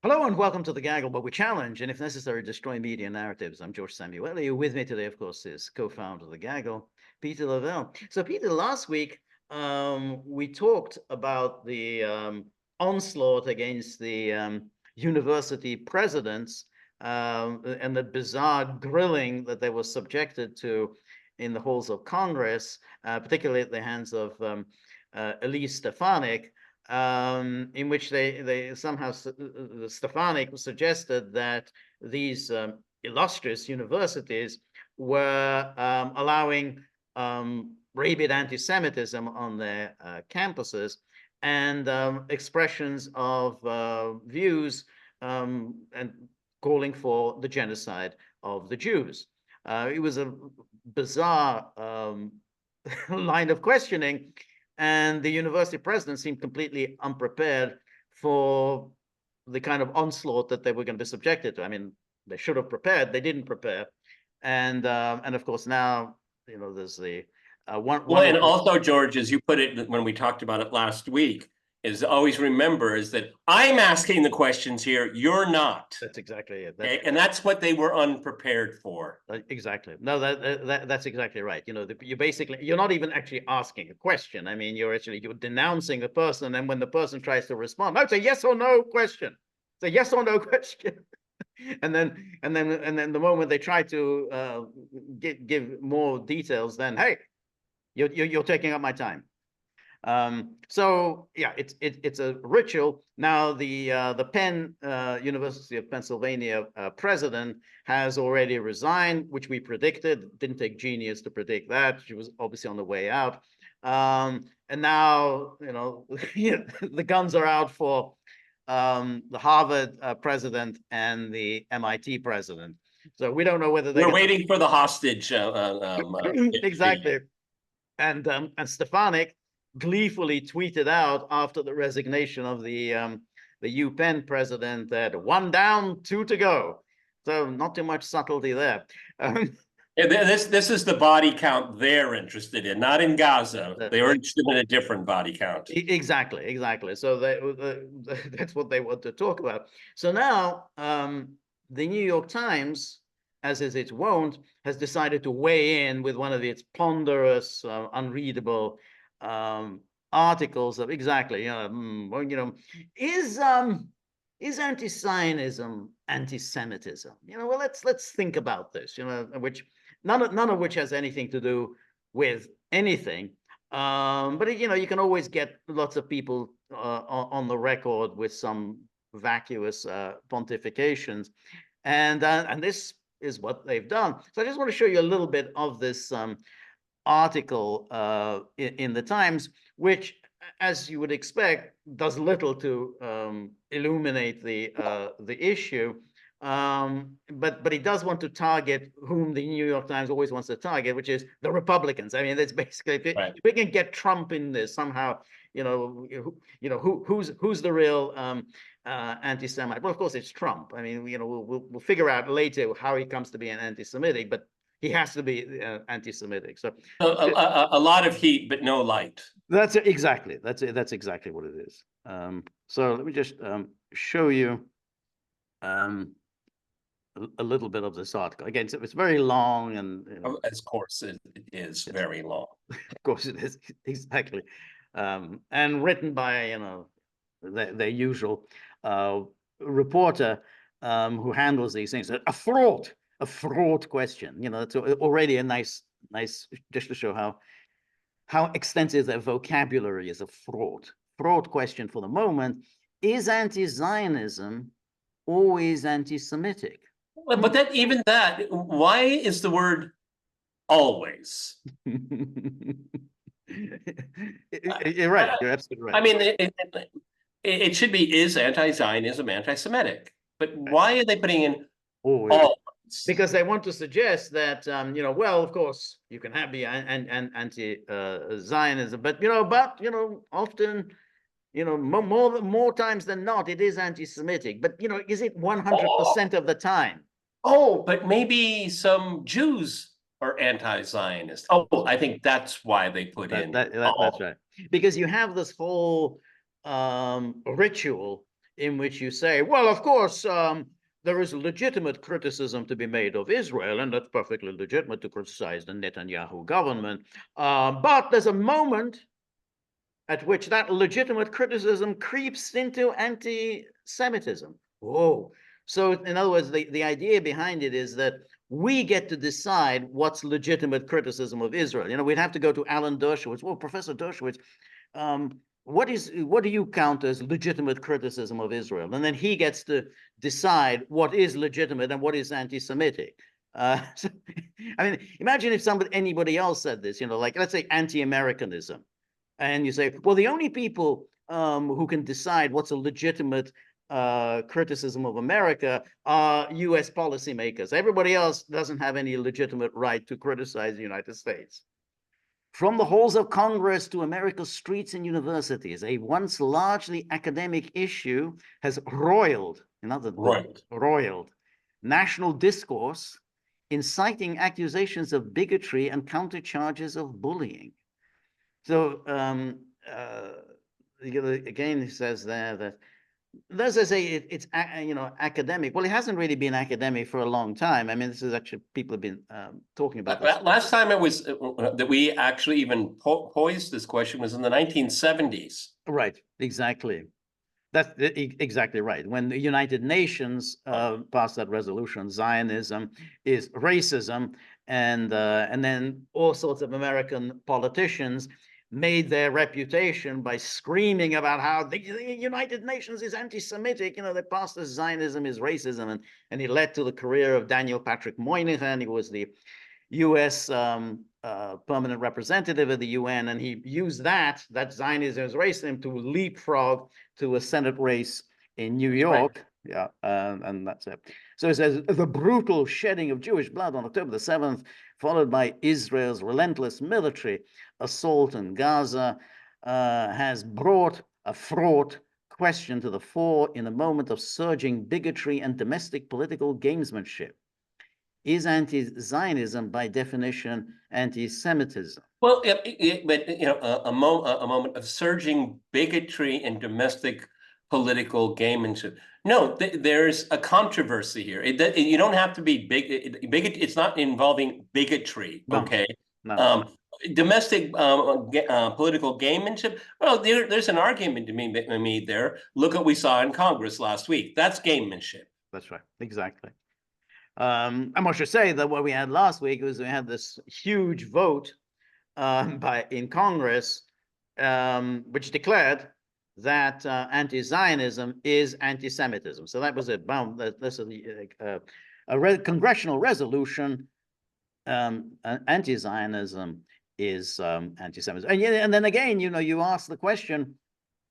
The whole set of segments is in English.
Hello and welcome to The Gaggle, where we challenge and, if necessary, destroy media narratives. I'm George Szamuely. With me today, of course, is co-founder of The Gaggle, Peter Lavelle. So, Peter, last week we talked about the onslaught against the university presidents and the bizarre grilling that they were subjected to in the halls of Congress, particularly at the hands of Elise Stefanik. In which they somehow Stefanik suggested that these illustrious universities were allowing rabid anti-Semitism on their campuses and expressions of views and calling for the genocide of the Jews. It was a bizarre line of questioning. And the university president seemed completely unprepared for the kind of onslaught that they were going to be subjected to. I mean, they should have prepared. They didn't prepare. And of course, now, there's the one. Well, and also, George, as you put it when we talked about it last week, is always remember is that I'm asking the questions here, you're not. That's exactly it. Okay? And that's what they were unprepared for. Exactly. No, that's exactly right. You're not even actually asking a question. I mean, you're denouncing the person, and when the person tries to respond, it's a yes or no question. It's a yes or no question. and then the moment they try to give more details, then hey, you're taking up my time. So yeah, it's a ritual. Now the Penn University of Pennsylvania president has already resigned, which we predicted. It didn't take genius to predict that. She was obviously on the way out. And now the guns are out for the Harvard president and the MIT president. So we don't know whether we're waiting for the hostage. Exactly. And Stefanik gleefully tweeted out after the resignation of the UPenn president that 1 down, 2 to go. So not too much subtlety there. This is the body count they're interested in, not in Gaza. They were interested in a different body count. Exactly. So that's what they want to talk about. So now the New York Times, as is its wont, has decided to weigh in with one of its ponderous, unreadable articles of exactly, is anti-Zionism anti-Semitism? Well, let's think about this. Which none of which has anything to do with anything. But you can always get lots of people on the record with some vacuous pontifications, and this is what they've done. So I just want to show you a little bit of this article in the Times, which, as you would expect, does little to illuminate the issue, but it does want to target whom the New York Times always wants to target, which is the Republicans. I mean, that's basically if we can get Trump in this somehow, who's the real anti-Semite? Well, of course, it's Trump. I mean, we'll figure out later how he comes to be an anti-Semitic, but he has to be anti-Semitic. So a lot of heat, but no light. That's exactly what it is. So let me just show you a little bit of this article. Again, so it's very long, and of course it is very long. Of course it is, exactly, and written by their usual reporter who handles these things. A fraught question. It's already a nice just to show how extensive their vocabulary is. A fraught question for the moment. Is anti-Zionism always anti-Semitic? But even that, why is the word always? You're right. You're absolutely right. I mean, it should be, is anti-Zionism anti-Semitic? But why are they putting in always? Because they want to suggest that, well, of course, you can have the anti-Zionism, but often, more times than not, it is anti-Semitic. But is it 100% of the time? Oh, but maybe some Jews are anti-Zionist. Oh, I think that's why they put in. That's right. Because you have this whole ritual in which you say, well, of course, there is legitimate criticism to be made of Israel, and that's perfectly legitimate to criticize the Netanyahu government. But there's a moment at which that legitimate criticism creeps into anti-Semitism. Whoa. So, in other words, the idea behind it is that we get to decide what's legitimate criticism of Israel. You know, we'd have to go to Alan Dershowitz. Well, Professor Dershowitz, what do you count as legitimate criticism of Israel? And then he gets to decide what is legitimate and what is anti-Semitic. So, I mean, imagine if anybody else said this. You know, like let's say anti-Americanism, and you say, well, the only people who can decide what's a legitimate criticism of America are U.S. policymakers. Everybody else doesn't have any legitimate right to criticize the United States. From the halls of Congress to America's streets and universities, a once largely academic issue has roiled national discourse, inciting accusations of bigotry and countercharges of bullying. So again, he says there that as I say, it's academic. Well, it hasn't really been academic for a long time. I mean, this is actually people have been talking about this. Last time it was that we actually even posed this question was in the 1970s. Right, exactly. That's exactly right. When the United Nations passed that resolution, Zionism is racism, and then all sorts of American politicians made their reputation by screaming about how the United Nations is anti-Semitic. You know, they passed this Zionism is racism, and it led to the career of Daniel Patrick Moynihan. He was the U.S. Permanent representative of the UN, and he used that Zionism is racism to leapfrog to a Senate race in New York. Right. Yeah, and that's it. So it says the brutal shedding of Jewish blood on October the 7th, followed by Israel's relentless military assault in Gaza, has brought a fraught question to the fore in a moment of surging bigotry and domestic political gamesmanship. Is anti-Zionism by definition anti-Semitism? Well, but you know, a moment of surging bigotry and domestic political gamesmanship. No, there's a controversy here. You don't have to be bigot. It's not involving bigotry. Okay. No. Domestic political gamesmanship. Well, there's an argument to be made there. Look what we saw in Congress last week. That's gamesmanship. That's right. Exactly. I must just say that what we had last week was we had this huge vote in Congress, which declared that anti-Zionism is anti-Semitism. So that was it. This is a congressional resolution. Anti-Zionism is anti-Semitism. And then again, you know, you ask the question,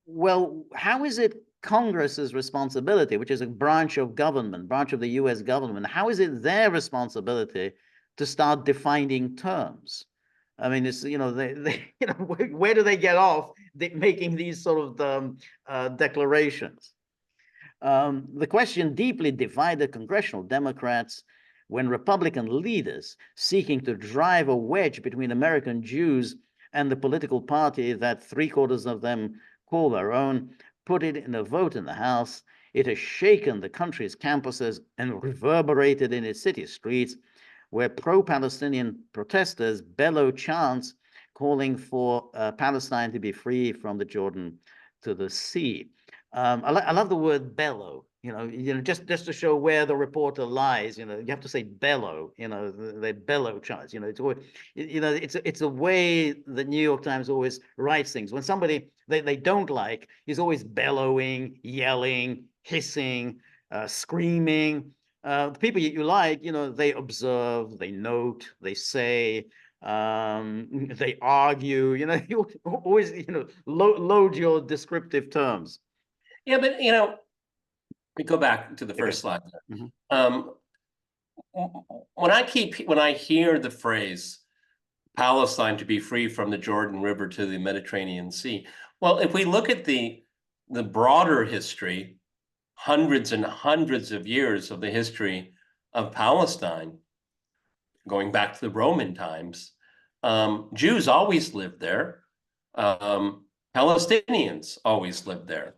well, how is it Congress's responsibility, which is a branch of the U.S. government, how is it their responsibility to start defining terms? I mean, it's, you know, where do they get off making these sort of declarations? The question deeply divided congressional Democrats when Republican leaders seeking to drive a wedge between American Jews and the political party that 3/4 of them call their own put it in a vote in the House. It has shaken the country's campuses and reverberated in its city streets, where pro-Palestinian protesters bellow chants calling for Palestine to be free from the Jordan to the sea. I love the word bellow. You know, just to show where the reporter lies. You know, you have to say bellow. You know, they bellow chants. You know, it's always, you know, it's a way the New York Times always writes things. When somebody they don't like, he's always bellowing, yelling, hissing, screaming. The people you like, you know, they observe, they note, they say, they argue. You know, you always, you know, load your descriptive terms. Yeah, but you know, we go back to the first slide. Mm-hmm. When I hear the phrase Palestine to be free from the Jordan River to the Mediterranean Sea, well, if we look at the broader history, hundreds and hundreds of years of the history of Palestine, going back to the Roman times, Jews always lived there. Palestinians always lived there.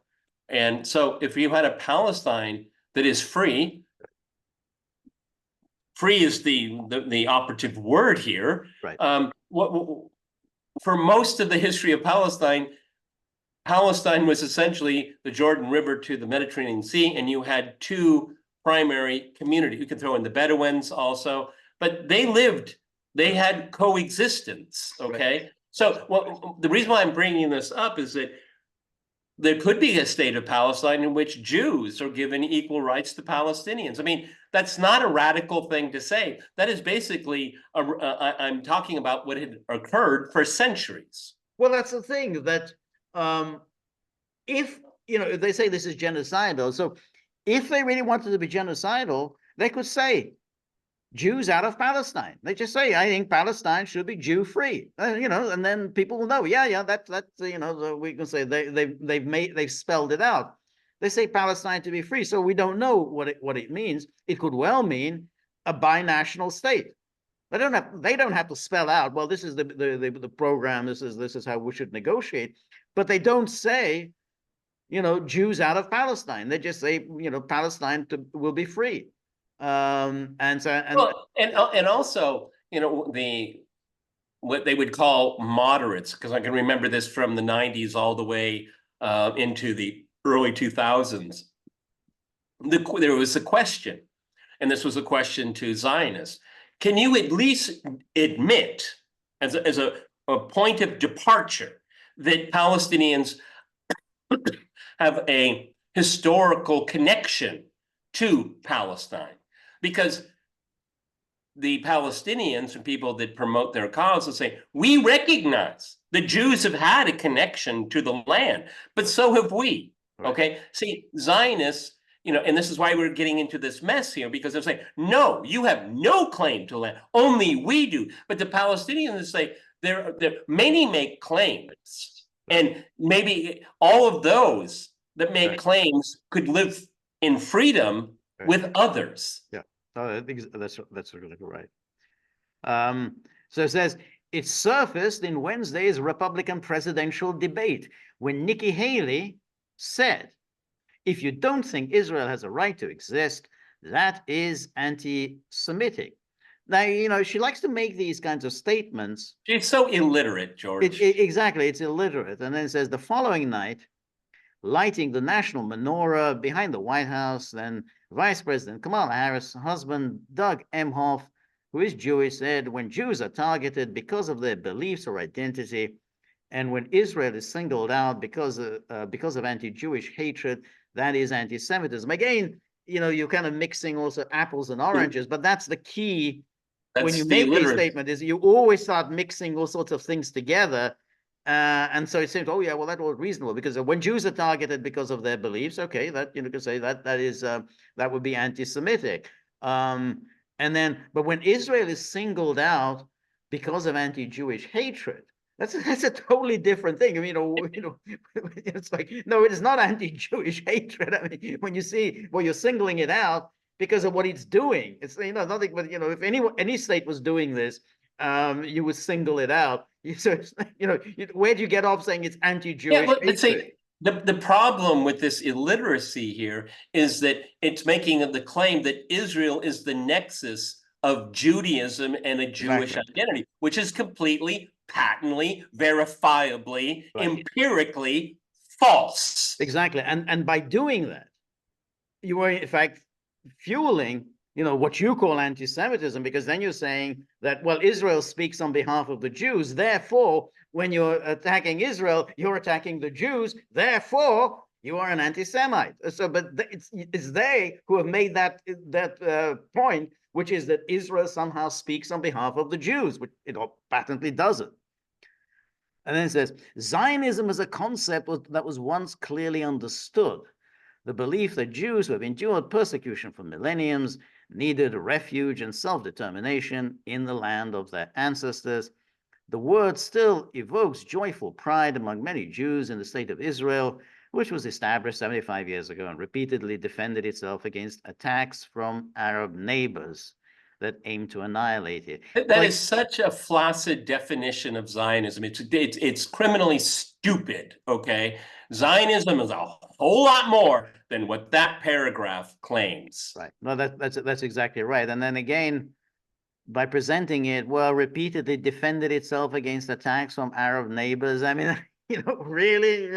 And so if you had a Palestine that is free is the operative word here. Right. For most of the history of Palestine was essentially the Jordan River to the Mediterranean Sea, and you had two primary communities. You can throw in the Bedouins also, but they had coexistence, okay? Right. So the reason why I'm bringing this up is that there could be a state of Palestine in which Jews are given equal rights to Palestinians. I mean, that's not a radical thing to say. That is basically, I'm talking about what had occurred for centuries. Well, that's the thing that if, if they say this is genocidal, so if they really wanted to be genocidal, they could say Jews out of Palestine. They just say, I think Palestine should be Jew free, and then people will know. Yeah, that's we can say they've spelled it out. They say Palestine to be free, so we don't know what it means. It could well mean a binational state. They don't have to spell out, well, this is the program. This is how we should negotiate. But they don't say, Jews out of Palestine. They just say, Palestine will be free. And also, what they would call moderates, because I can remember this from the 90s all the way into the early 2000s. There was a question, and this was a question to Zionists. Can you at least admit, as a point of departure, that Palestinians have a historical connection to Palestine? Because the Palestinians and people that promote their cause will say, we recognize the Jews have had a connection to the land, but so have we. Right. Okay. See, Zionists, and this is why we're getting into this mess here, because they're saying, no, you have no claim to land, only we do. But the Palestinians say many make claims, and maybe all of those that make right. claims could live in freedom right. with others. Yeah. I think that's really right. So it says, it surfaced in Wednesday's Republican presidential debate when Nikki Haley said, if you don't think Israel has a right to exist, that is anti-Semitic. Now, she likes to make these kinds of statements. She's so illiterate, George. Exactly, it's illiterate. And then it says, the following night, lighting the national menorah behind the White House, then Vice President Kamala Harris' husband, Doug Emhoff, who is Jewish, said, when Jews are targeted because of their beliefs or identity, and when Israel is singled out because of anti-Jewish hatred, that is anti-Semitism. Again, you're kind of mixing also apples and oranges, but that's the key. When you make these statements, is you always start mixing all sorts of things together. And so it seems, oh yeah, well, that was reasonable, because when Jews are targeted because of their beliefs, okay, that can say that would be anti-Semitic. But when Israel is singled out because of anti-Jewish hatred, that's a totally different thing. I mean, it's like, no, it is not anti-Jewish hatred. I mean, when you see, well, you're singling it out because of what it's doing. It's nothing but if any state was doing this, you would single it out. So where do you get off saying it's anti-Jewish hatred? See, the problem with this illiteracy here is that it's making the claim that Israel is the nexus of Judaism and a Jewish identity, which is completely, patently, verifiably, empirically false. Exactly. And by doing that, you are in fact fueling what you call anti-Semitism, because then you're saying that, well, Israel speaks on behalf of the Jews. Therefore, when you're attacking Israel, you're attacking the Jews. Therefore, you are an anti-Semite. So, but it's they who have made that point, which is that Israel somehow speaks on behalf of the Jews, which it patently doesn't. And then it says, Zionism is a concept that was once clearly understood. The belief that Jews who have endured persecution for millenniums needed refuge and self-determination in the land of their ancestors. The word still evokes joyful pride among many Jews in the state of Israel, which was established 75 years ago and repeatedly defended itself against attacks from Arab neighbors. that aim to annihilate it. That is such a flaccid definition of Zionism. It's criminally stupid, okay? Zionism is a whole lot more than what that paragraph claims. Right. No, that's exactly right. And then again, by presenting it, well, repeatedly defended itself against attacks from Arab neighbors. I mean, really,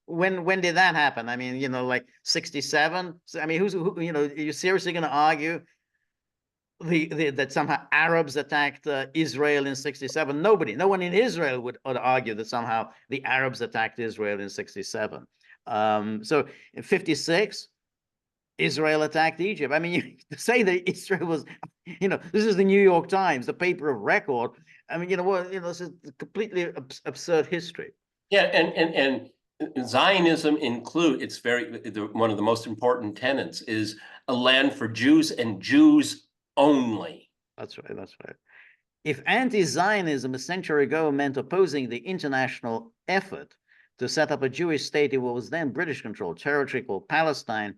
when did that happen? I mean, like 67. I mean, who are you seriously going to argue that somehow Arabs attacked Israel in 67? No one in Israel would argue that somehow the Arabs attacked Israel in 67. So in 56, Israel attacked Egypt. I mean, to say that Israel was, this is the New York Times, the paper of record. I mean, this is completely absurd history. Yeah, and Zionism it's one of the most important tenets is a land for Jews and Jews only. That's right. That's right. If anti-Zionism a century ago meant opposing the international effort to set up a Jewish state in what was then British-controlled territory called Palestine,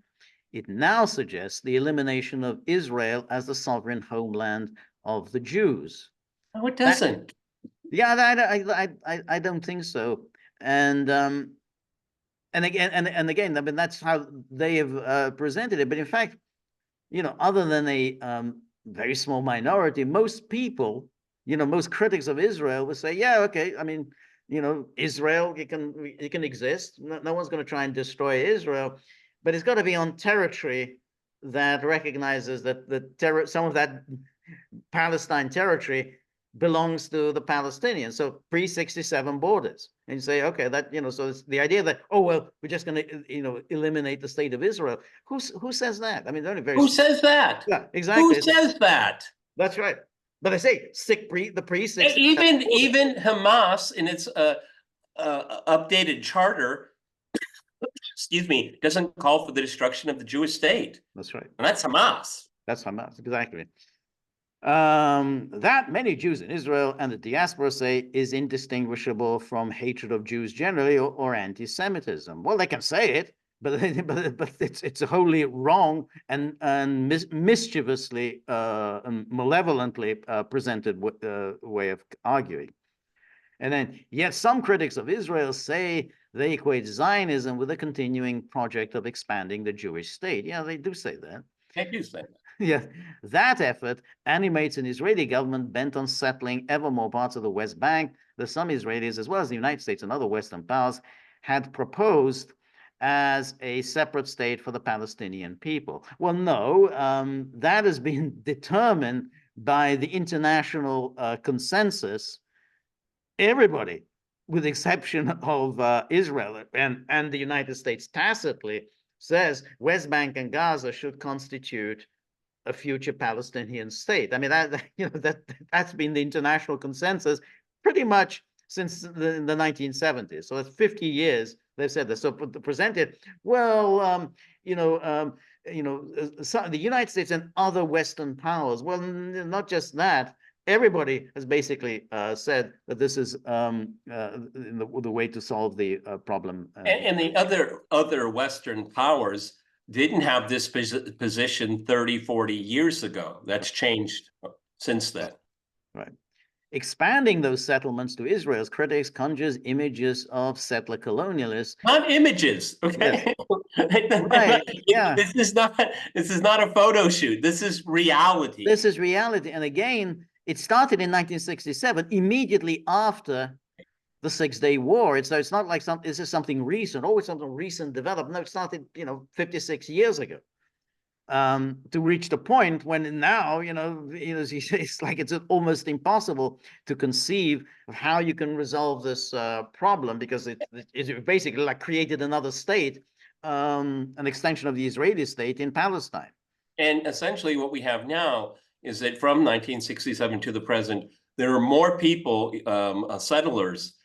it now suggests the elimination of Israel as the sovereign homeland of the Jews. No, it doesn't. I don't think so. And again, I mean, that's how they have presented it. But in fact, other than a very small minority, most people, most critics of Israel will say, yeah, okay, I mean, Israel, it can exist. No one's going to try and destroy Israel, but it's got to be on territory that recognizes that some of that Palestine territory belongs to the Palestinians. So pre-67 borders. And you say, okay, that, so it's the idea that, oh, well, we're just going to, eliminate the state of Israel. Who says that? I mean, only very. Who says that? Yeah, exactly. Who says that? That's right. But I say the pre-67. Even Hamas in its updated charter, excuse me, doesn't call for the destruction of the Jewish state. That's right. And that's Hamas. That's Hamas, exactly. That many Jews in Israel and the diaspora say is indistinguishable from hatred of Jews generally or anti-Semitism. Well, they can say it, but it's wholly wrong and mischievously and malevolently presented way of arguing. And then, yet some critics of Israel say they equate Zionism with a continuing project of expanding the Jewish state. Yeah, they do say that. They do say that. Yeah, that effort animates an Israeli government bent on settling ever more parts of the West Bank that some Israelis, as well as the United States and other Western powers, had proposed as a separate state for the Palestinian people. Well, no, that has been determined by the international consensus. Everybody, with the exception of Israel and the United States, tacitly says West Bank and Gaza should constitute a future Palestinian state. I mean, that's been the international consensus pretty much since the 1970s. So it's 50 years they've said this. So presented, well, the United States and other Western powers. Well, not just that. Everybody has basically said that this is the way to solve the problem. And the other Western powers didn't have this position 30, 40 years ago. That's changed since then. Right. Expanding those settlements to Israel's critics conjures images of settler colonialists. Not images, okay? Yes. Right. Yeah. This is not a photo shoot. This is reality. This is reality. And again, it started in 1967, immediately after the Six-Day War. It's not like this is something recent. Oh, it's something recent developed. No, it started, 56 years ago. To reach the point when now, it's like it's almost impossible to conceive of how you can resolve this problem, because it basically like created another state, an extension of the Israeli state in Palestine. And essentially what we have now is that from 1967 to the present, there are more people, settlers,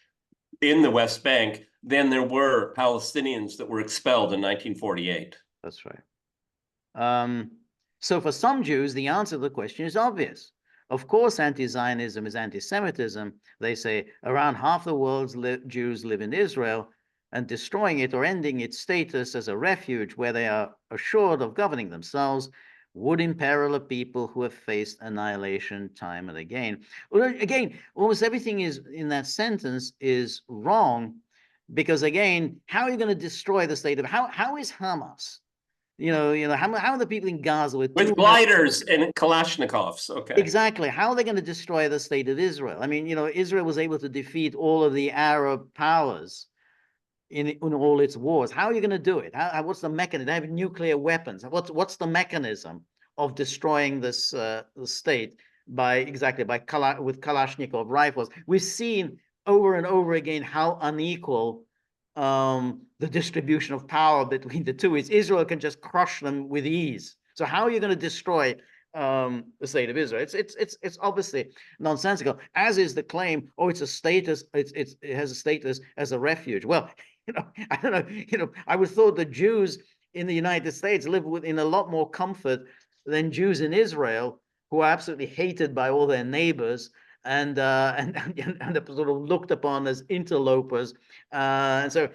in the West Bank than there were Palestinians that were expelled in 1948. That's right. So for some Jews, the answer to the question is obvious. Of course, anti-Zionism is anti-Semitism. They say around half the world's Jews live in Israel, and destroying it or ending its status as a refuge where they are assured of governing themselves would imperil a people who have faced annihilation time and again. Well, again, almost everything is in that sentence is wrong, because again, how are you going to destroy the state of how is Hamas? How are the people in Gaza with gliders and Kalashnikovs? Okay. Exactly. How are they going to destroy the state of Israel? I mean, Israel was able to defeat all of the Arab powers in all its wars. How are you going to do it? What's the mechanism? They have nuclear weapons. What's the mechanism of destroying this state with Kalashnikov rifles? We've seen over and over again how unequal the distribution of power between the two is. Israel can just crush them with ease. So how are you going to destroy the state of Israel? It's obviously nonsensical, as is the claim, oh, it has a status as a refuge. Well, I don't know, I would have thought the Jews in the United States live in a lot more comfort than Jews in Israel, who are absolutely hated by all their neighbors and sort of looked upon as interlopers. And so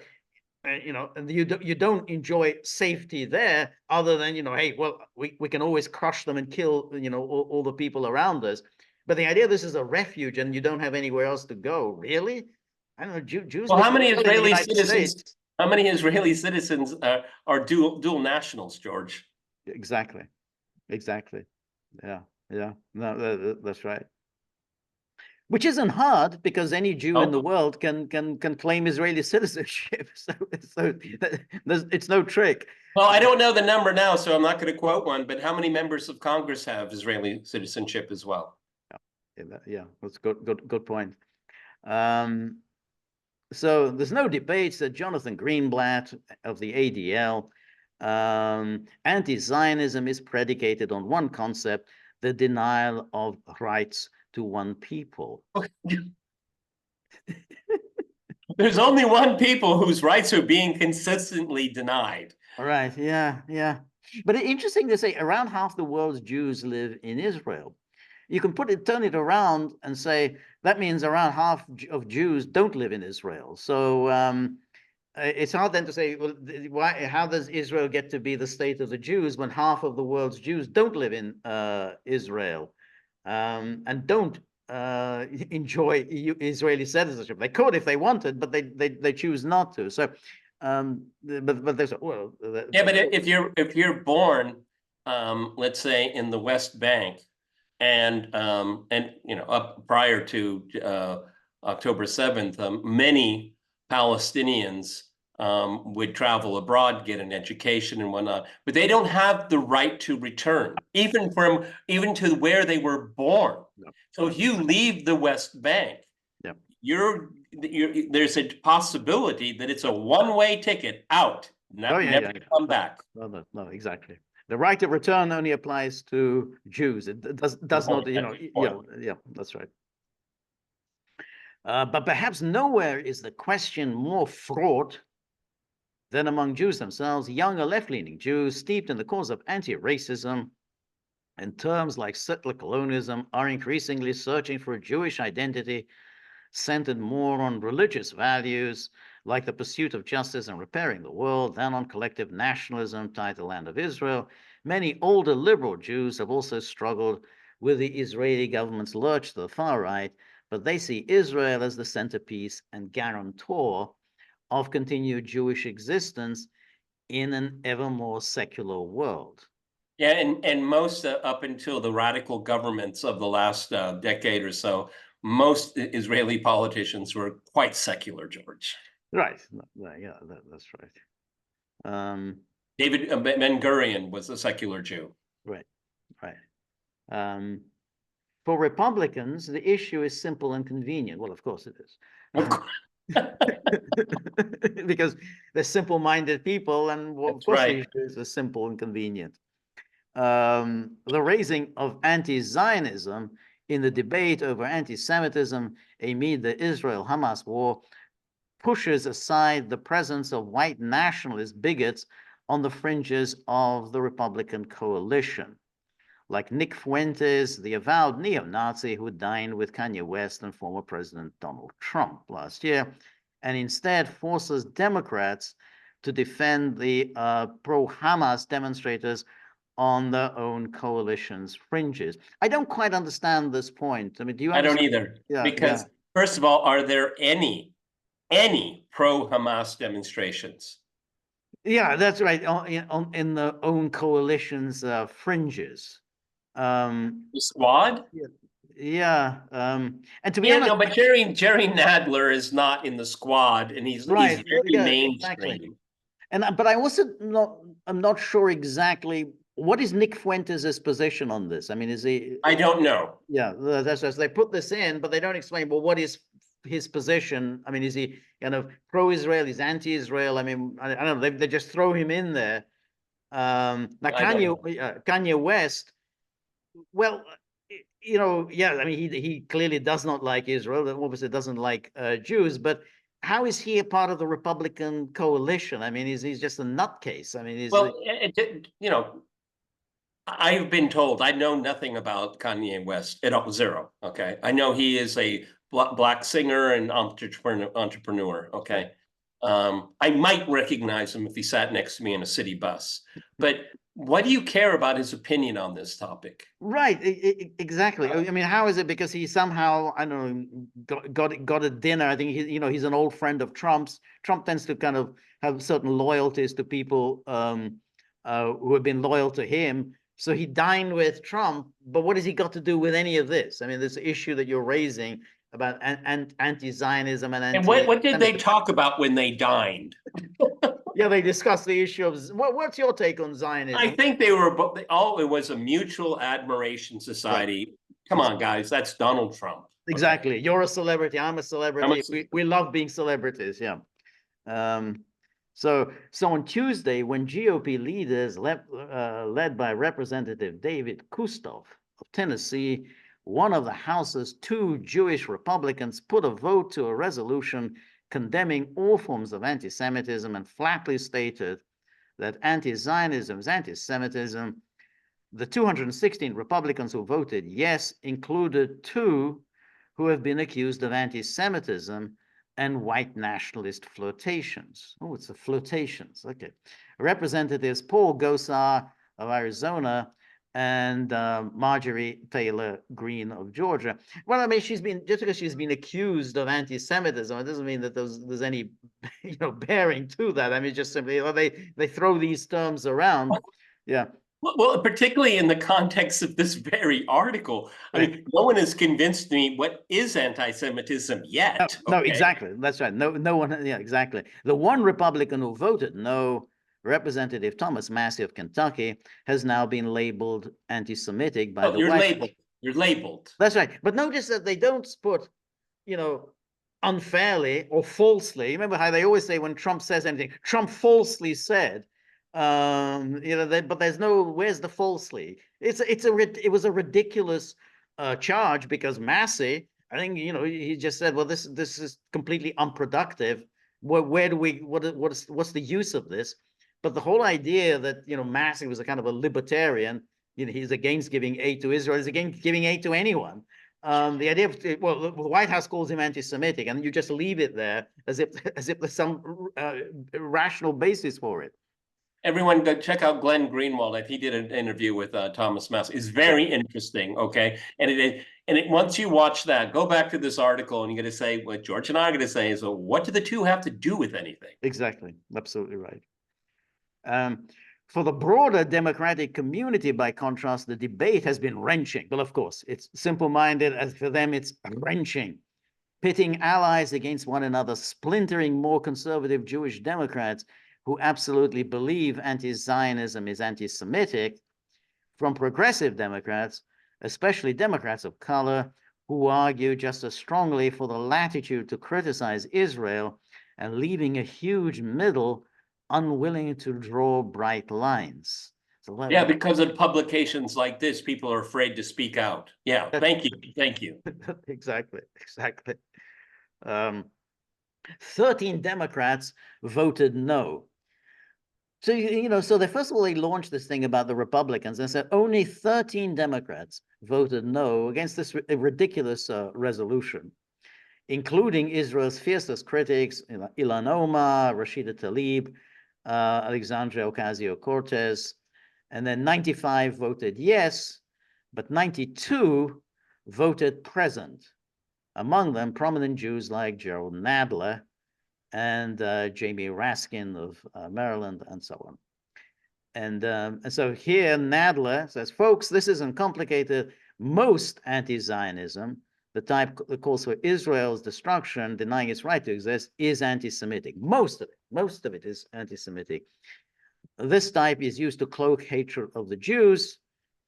and you don't enjoy safety there, other than hey, well, we can always crush them and kill all the people around us. But the idea this is a refuge and you don't have anywhere else to go, really? I don't know. Jews. Well, live how many in the Israeli United citizens? States. How many Israeli citizens are dual nationals, George? Exactly. Yeah. No, that's right. Which isn't hard, because any Jew in the world can claim Israeli citizenship. So it's no trick. Well, I don't know the number now, so I'm not going to quote one. But how many members of Congress have Israeli citizenship as well? Yeah, that's good point. So there's no debates that Jonathan Greenblatt of the ADL, anti-Zionism is predicated on one concept: the denial of rights to one people. There's only one people whose rights are being consistently denied. All right. Yeah. But it's interesting to say around half the world's Jews live in Israel. You can turn it around and say that means around half of Jews don't live in Israel. So it's hard then to say, well, how does Israel get to be the state of the Jews when half of the world's Jews don't live in Israel and don't enjoy Israeli citizenship? They could if they wanted, but they choose not to. So, but there's well, yeah, but if you're born, let's say in the West Bank, and up prior to October 7th, many Palestinians would travel abroad, get an education and whatnot, but they don't have the right to return, even to where they were born. No. So if you leave the West Bank, there's a possibility that it's a one-way ticket out, never come back. No, exactly. The right of return only applies to Jews. It does not, yeah, that's right. But perhaps nowhere is the question more fraught than among Jews themselves. Younger left-leaning Jews steeped in the cause of anti-racism and terms like settler colonialism are increasingly searching for a Jewish identity centered more on religious values, like the pursuit of justice and repairing the world, than on collective nationalism tied to the land of Israel. Many older liberal Jews have also struggled with the Israeli government's lurch to the far right, but they see Israel as the centerpiece and guarantor of continued Jewish existence in an ever more secular world. Yeah, and most up until the radical governments of the last decade or so, most Israeli politicians were quite secular, George. Right. Yeah, that's right. David Ben-Gurion was a secular Jew. Right. For Republicans, the issue is simple and convenient. Well, of course it is. Of course. Because they're simple-minded people, and of course the issue is simple and convenient. The raising of anti-Zionism in the debate over anti-Semitism amid the Israel-Hamas war pushes aside the presence of white nationalist bigots on the fringes of the Republican coalition, like Nick Fuentes, the avowed neo-Nazi who dined with Kanye West and former President Donald Trump last year, and instead forces Democrats to defend the pro-Hamas demonstrators on their own coalition's fringes. I don't quite understand this point. I mean, do you I don't understand? either. Yeah, Because first of all, are there any pro-Hamas demonstrations? yeah, that's right. In the own coalition's fringes. The squad? Yeah, yeah. And to be Yeah, honest, no, but Jerry Nadler is not in the squad, and he's right? very Yeah, exactly. mainstream. And but I also I'm not sure exactly what is Nick Fuentes' position on this. I mean, is he? I don't know. Yeah, that's they put this in, but they don't explain. Well, what is his position? I mean, is he kind of pro-Israel? Is anti-Israel? I mean, I don't know. They just throw him in there. Now I don't know. Kanye West. Well, yeah. I mean, he clearly does not like Israel. Obviously, doesn't like Jews. But how is he a part of the Republican coalition? I mean, he's just a nutcase. I mean, Well, I've been told, I know nothing about Kanye West at all, zero. Okay, I know he is a black singer and entrepreneur. Okay, I might recognize him if he sat next to me in a city bus. But what do you care about his opinion on this topic? Right, exactly. I mean, how is it because he somehow, I don't know, got a dinner? I think he's an old friend of Trump's. Trump tends to kind of have certain loyalties to people who have been loyal to him. So he dined with Trump, but what has he got to do with any of this? I mean, this issue that you're raising about anti-Zionism and And what did they anti-Semitism. talk about when they dined? Yeah, they discussed the issue of what's your take on I Zionism? think they were it was a mutual admiration society. Right. Come on, guys, that's Donald Trump. Exactly. Okay. You're a celebrity. I'm a celebrity. We love being celebrities. Yeah. So on Tuesday, when GOP leaders led by Representative David Kustoff of Tennessee, one of the House's two Jewish Republicans put a vote to a resolution condemning all forms of anti-Semitism and flatly stated that anti-Zionism is anti-Semitism. The 216 Republicans who voted yes included two who have been accused of anti-Semitism and white nationalist flirtations. Oh, it's the flirtations. Okay. Representatives Paul Gosar of Arizona and Marjorie Taylor Greene of Georgia. Well, I mean, just because she's been accused of anti-Semitism, it doesn't mean that there's any, bearing to that. I mean, just simply they throw these terms around. Yeah. Well, particularly in the context of this very article. I mean, no one has convinced me what is anti-Semitism yet. No, exactly. That's right. No one. Yeah, exactly. The one Republican who voted no, Representative Thomas Massey of Kentucky, has now been labeled anti-Semitic by the you're White labeled. You're labeled. That's right. But notice that they don't put, unfairly or falsely. Remember how they always say when Trump says anything, Trump falsely said. But there's no. Where's the falsely? It was a ridiculous charge because Massey, I think he just said, well, this is completely unproductive. Where do we what's the use of this? But the whole idea that Massey was a kind of a libertarian, he's against giving aid to Israel, he's against giving aid to anyone. The idea of the White House calls him anti-Semitic, and you just leave it there as if there's some rational basis for it. Everyone, go check out Glenn Greenwald. He did an interview with Thomas Massey. It's very interesting. Okay, and once you watch that, go back to this article, and you're going to say what George and I are going to say is, well, what do the two have to do with anything? Exactly, absolutely right. For the broader Democratic community, by contrast, the debate has been wrenching. Well, of course, it's simple-minded. As for them, it's wrenching, pitting allies against one another, splintering more conservative Jewish Democrats who absolutely believe anti-Zionism is anti-Semitic, from progressive Democrats, especially Democrats of color, who argue just as strongly for the latitude to criticize Israel and leaving a huge middle unwilling to draw bright lines. So yeah, because of publications like this, people are afraid to speak out. Yeah, thank you. Exactly. 13 Democrats voted no. So, so first of all, they launched this thing about the Republicans and said only 13 Democrats voted no against this ridiculous resolution, including Israel's fiercest critics, Ilan Omar, Rashida Tlaib, Alexandria Ocasio-Cortez, And then 95 voted yes, but 92 voted present. Among them, prominent Jews like Gerald Nadler and Jamie Raskin of Maryland, and so on. And so here Nadler says, folks, this isn't complicated. Most anti-Zionism, the type that calls for Israel's destruction, denying its right to exist, is anti-Semitic. Most of it is anti-Semitic. This type is used to cloak hatred of the Jews.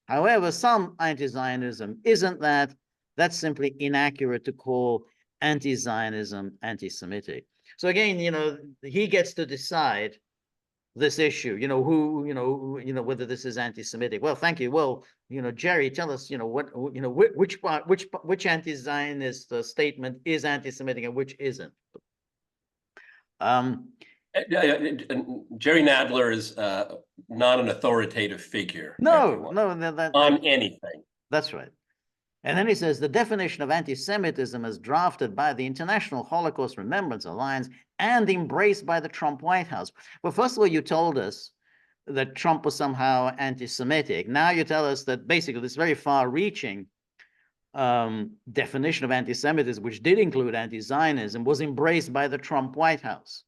However, some anti-Zionism isn't that. That's simply inaccurate to call anti-Zionism anti-Semitic. So again, he gets to decide this issue, whether this is anti-Semitic. Well, thank you. Well, Jerry, tell us, which anti-Zionist statement is anti-Semitic and which isn't. Jerry Nadler is not an authoritative figure. No, on anything. That's right. And then he says the definition of anti-Semitism as drafted by the International Holocaust Remembrance Alliance and embraced by the Trump White House. Well, first of all, you told us that Trump was somehow anti-Semitic. Now you tell us that basically this very far-reaching definition of anti-Semitism, which did include anti-Zionism, was embraced by the Trump White House.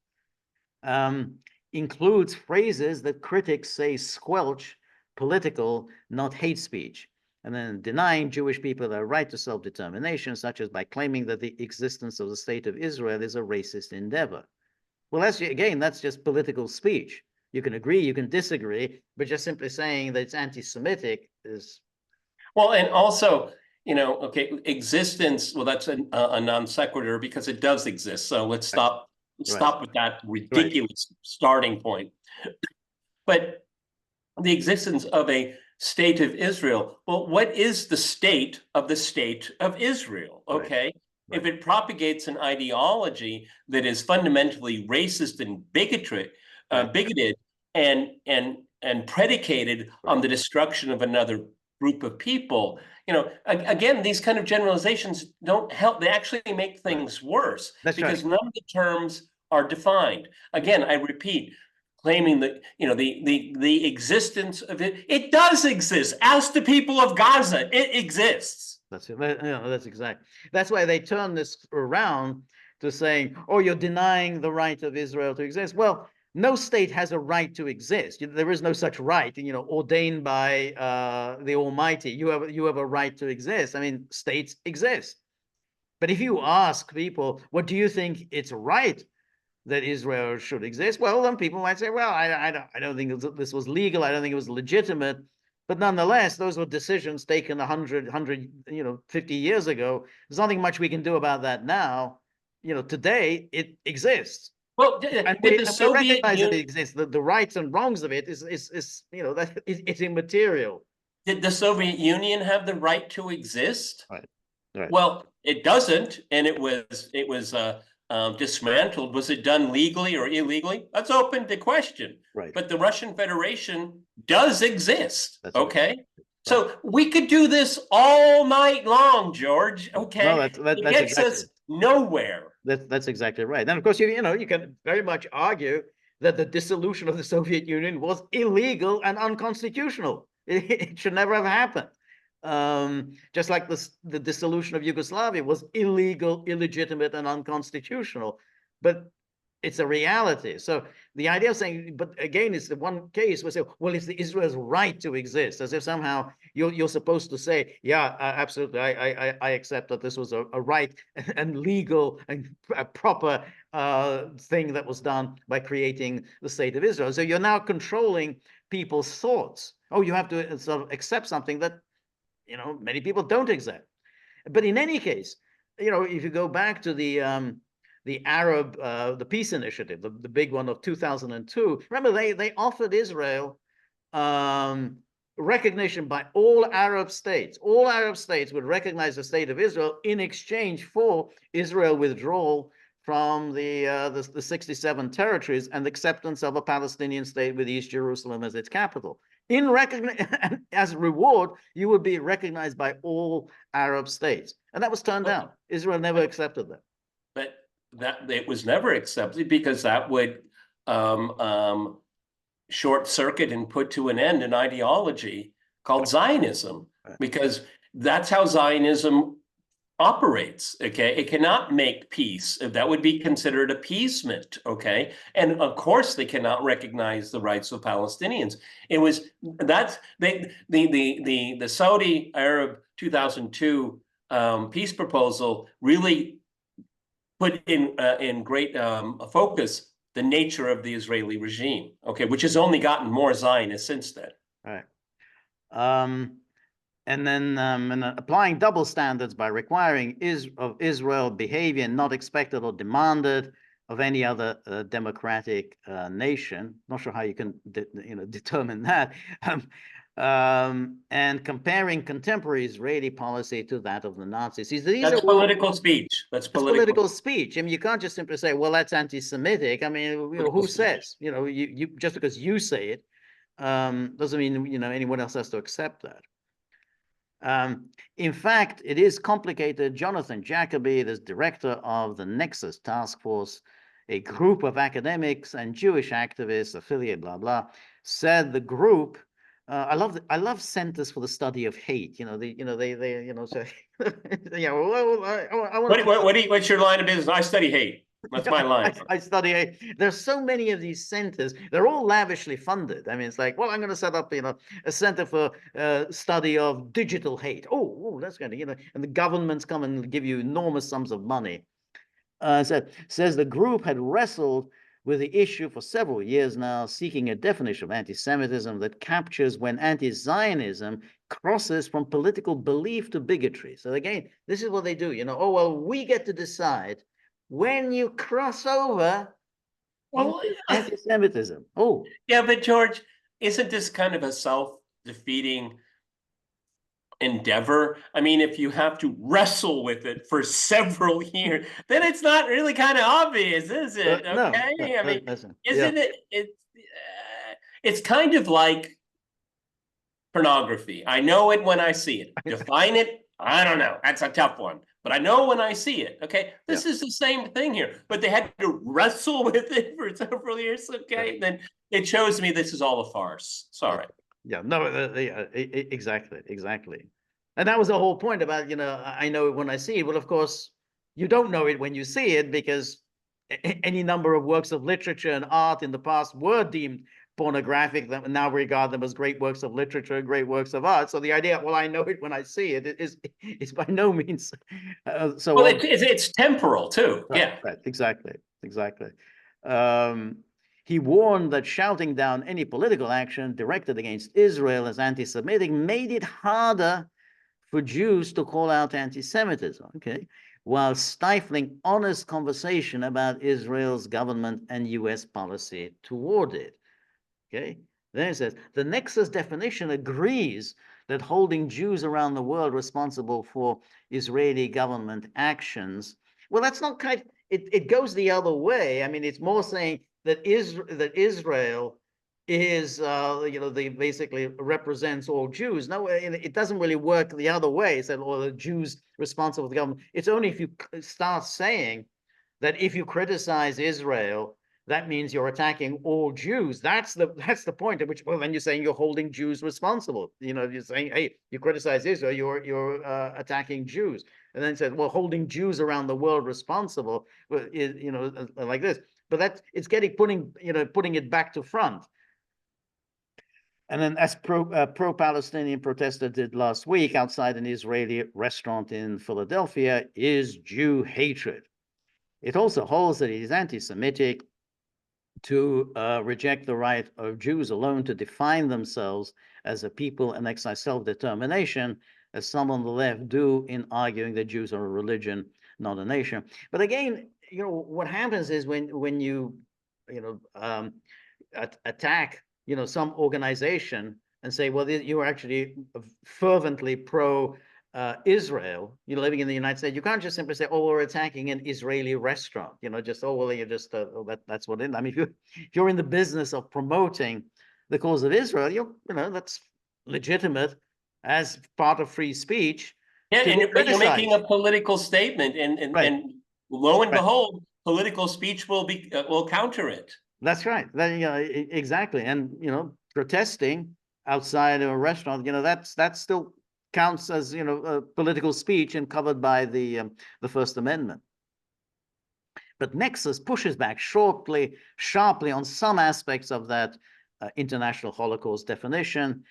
Includes phrases that critics say squelch political, not hate speech. And then denying Jewish people their right to self-determination, such as by claiming that the existence of the state of Israel is a racist endeavor. Well, that's just political speech. You can agree, you can disagree, but just simply saying that it's anti-Semitic is... Well, and also, okay, existence, well, that's a non sequitur because it does exist. So let's stop with that ridiculous starting point. But the existence of a state of Israel. Well, what is the state of Israel? Okay. If it propagates an ideology that is fundamentally racist and bigoted and predicated on the destruction of another group of people, again, these kind of generalizations don't help. They actually make things worse because none of the terms are defined. Again, I repeat, claiming that the existence of it does exist. Ask the people of Gaza, it exists. That's exactly. That's why they turn this around to saying, "Oh, you're denying the right of Israel to exist." Well, no state has a right to exist. There is no such right, ordained by the Almighty. You have a right to exist. I mean, states exist. But if you ask people, "What do you think it's right that Israel should exist?" Well, then people might say, well, I don't think this was legal. I don't think it was legitimate. But nonetheless, those were decisions taken 150 years ago. There's nothing much we can do about that now. Today it exists. Well, and we recognize that it exists. The rights and wrongs of it is it's immaterial. Did the Soviet Union have the right to exist? Right. Well, it doesn't, and it was dismantled. Was it done legally or illegally? That's open to question. Right. But the Russian Federation does exist. That's okay. Right. So we could do this all night long, George. Okay. No, it gets us nowhere. That's exactly right. Then, of course, you can very much argue that the dissolution of the Soviet Union was illegal and unconstitutional. It should never have happened. Just like the dissolution of Yugoslavia was illegal, illegitimate, and unconstitutional. But it's a reality. So the idea of saying, but again, it's the one case where say, well, it's the Israel's right to exist, as if somehow you're supposed to say, yeah, absolutely, I accept that this was a right and legal and a proper thing that was done by creating the state of Israel. So you're now controlling people's thoughts. Oh, you have to sort of accept something that many people don't accept. But in any case, if you go back to the Arab, the peace initiative, the big one of 2002, remember they offered Israel recognition by all Arab states. All Arab states would recognize the state of Israel in exchange for Israel withdrawal from the 67 territories and acceptance of a Palestinian state with East Jerusalem as its capital. As a reward, you would be recognized by all Arab states, and that was turned down. Israel never accepted that. But that it was never accepted because that would short circuit and put to an end an ideology called Zionism, because that's how Zionism operates. Okay, it cannot make peace. That would be considered appeasement. Okay, and of course they cannot recognize the rights of Palestinians. It was that's the Saudi Arab 2002 peace proposal really put in great focus the nature of the Israeli regime. Okay, which has only gotten more Zionist since then. Right. And then applying double standards by requiring of Israel behavior not expected or demanded of any other democratic nation. Not sure how you can determine that. And comparing contemporary Israeli policy to that of the Nazis. That's political speech. That's political speech. I mean, you can't just simply say, "Well, that's anti-Semitic." I mean, who says? You just because you say it doesn't mean anyone else has to accept that. In fact, it is complicated. Jonathan Jacoby, the director of the Nexus Task Force, a group of academics and Jewish activists, affiliate, blah blah, said the group. I love Centers for the Study of Hate. Say, yeah. Well, what's your line of business? I study hate. That's my line. I study hate. There's so many of these centers. They're all lavishly funded. I mean, it's like, well, I'm going to set up, a center for study of digital hate. Oh, that's going to, and the governments come and give you enormous sums of money. Says the group had wrestled with the issue for several years now, seeking a definition of anti-Semitism that captures when anti-Zionism crosses from political belief to bigotry. So again, this is what they do. Oh, well, we get to decide when you cross over anti-Semitism. Oh, yeah, but George, isn't this kind of a self-defeating endeavor? I mean, if you have to wrestle with it for several years, then it's not really kind of obvious, is it? Okay, no, I mean, isn't it? It's kind of like pornography. I know it when I see it. Define it. I don't know. That's a tough one. But I know when I see it. Okay, this is the same thing here. But they had to wrestle with it for several years. Okay, then it shows me this is all a farce. Sorry. Yeah, no, exactly. And that was the whole point about, I know it when I see it. Well, of course, you don't know it when you see it, because any number of works of literature and art in the past were deemed pornographic, that now regard them as great works of literature, great works of art. So the idea, well, I know it when I see it, is by no means so. Well, it's temporal too. Right, yeah, right, exactly. He warned that shouting down any political action directed against Israel as anti-Semitic made it harder for Jews to call out anti-Semitism, okay, while stifling honest conversation about Israel's government and US policy toward it, okay? Then it says, the Nexus definition agrees that holding Jews around the world responsible for Israeli government actions, well, that's not kind of, it goes the other way. I mean, it's more saying that Israel is, they basically represents all Jews. No, it doesn't really work the other way. It's that all the Jews responsible for the government. It's only if you start saying that if you criticize Israel, that means you're attacking all Jews. That's the point at which, well, then you're saying you're holding Jews responsible. You're saying, hey, you criticize Israel, you're attacking Jews. And then said, well, holding Jews around the world responsible is, like this. But it's putting it back to front. And then, as pro-Palestinian protesters did last week outside an Israeli restaurant in Philadelphia, is Jew hatred. It also holds that it is anti-Semitic to reject the right of Jews alone to define themselves as a people and exercise self-determination, as some on the left do in arguing that Jews are a religion, not a nation. But again, what happens is when you attack some organization and say, well, you are actually fervently pro-Israel, living in the United States, you can't just simply say, oh, we're attacking an Israeli restaurant, just, oh, well, you're just, that's what it is. I mean, if you're in the business of promoting the cause of Israel, that's legitimate as part of free speech. Yeah, but you're making a political statement, and lo and behold, political speech will counter it. That's right. Then, exactly. And, protesting outside of a restaurant, that still counts as, political speech and covered by the First Amendment. But Nexus pushes back sharply on some aspects of that international Holocaust definition,